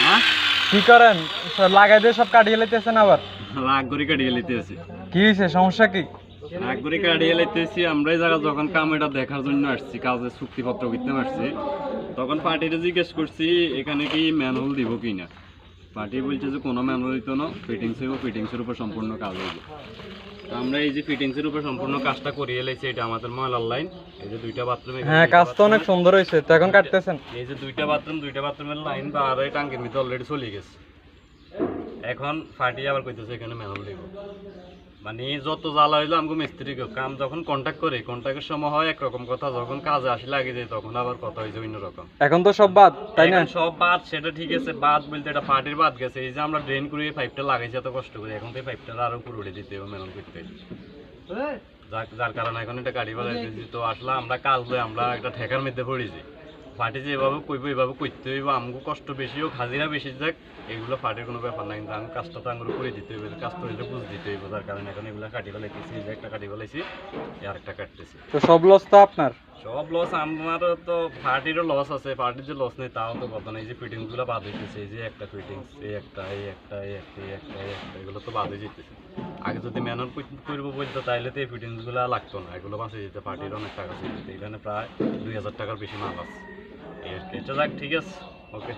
হ্যাঁ কি করেন? লাগাই দিয়ে সব কাটিয়ে লাইতেছেন আবার? রাগ করে কাটিয়ে লইতেছি। কি হয়েছে, সমস্যা কি? রাগ করে কাটিয়ে লইতেছি। আমরা এই জায়গা যখন কাম এটা দেখার জন্য আসছি, কাজের চুক্তিপত্র করতে আসছি, তখন পার্টিতে জিজ্ঞেস করছি এখানে কি ম্যানুয়াল দিব কিনা। পার্টি বলছে যে কোনো ম্যানুয়াল দিত না, ফিটিংস হইব, ফিটিংসের উপর সম্পূর্ণ কাজ হইব। তো আমরা এই যে ফিটিংসের উপর সম্পূর্ণ কাজটা করিয়ে লাইছি। এটা আমাদের ময়লার লাইন। এই যে দুইটা বাথরুম, হ্যাঁ, কাজ তো অনেক সুন্দর হয়েছে, তো এখন কাটতেছেন? এই যে দুইটা বাথরুমের লাইন বা আর এই টাঙ্কির ভিতরে অলরেডি চলে গেছে। এখন ফাটিয়ে আবার কইতেছে এখানে ম্যানুয়াল দিব। মানে যত জ্বালা হইলো আমাকে মিস্ত্রি কাম যখন কন্ট্যাক্ট করে, কন্ট্যাক্টের সময় হয় একরকম কথা, যখন কাজে আসি লাগে যায় তখন আবার কথা হয়েছে অন্য রকম। এখন তো সব বাদ, তাই না? এখন সব বাদ, সেটা ঠিক আছে। বাদ বলতে এটা পার্টির বাদ গেছে। এই যে আমরা ড্রেন করে পাইপটা লাগাইছি এত কষ্ট করে, এখন তো এই পাইপটা আরো পুরোড়ে দিতে হবে ম্যানুয়াল করতে। যার কারণে এখন এটা গাড়ি বেলা দিয়েছি। তো আসলে আমরা কাজ লই, আমরা একটা ঠেকার মধ্যে পড়েছি। ফাটি যে এভাবে কইব, এভাবে করতে হইব, আমাকে কষ্ট বেশি হোক, হাজিরা বেশি যাক, এগুলো ফাটির কোনো ব্যাপার নাই। কিন্তু আমি কাজটা তো আঙুর করে দিতে হইবে, কাজটা হইলে বুঝ দিতে হইব। যার কারণে এখন এগুলো কাটি ফেলাইতেছি। এই যে একটা কাটি ফেলাইছি, আর একটা কাটতেছি। তো সব লস তো আপনার? সব লস আমারও তো, পার্টিরও লস আছে। পার্টির যে লস নেই তাও তো কথা নেই। যে ফিটিংসগুলো বাদ হইতেছে, এই যে একটা ফিটিংস, এই একটা, এই একটা, এই একটা, এই একটা, এই একটা, এগুলো তো বাদ হয়ে যেতেছে। আগে যদি ম্যানুয়াল করবো বলতো তাহলে তো এই ফিটিংসগুলো লাগতো না, এগুলো বাঁচে যেতে। পার্টির অনেক টাকা ছিল, এখানে প্রায় 2000 টাকার বেশি মাল আছে। এই আর কি। এটা যাক, ঠিক আছে, ওকে।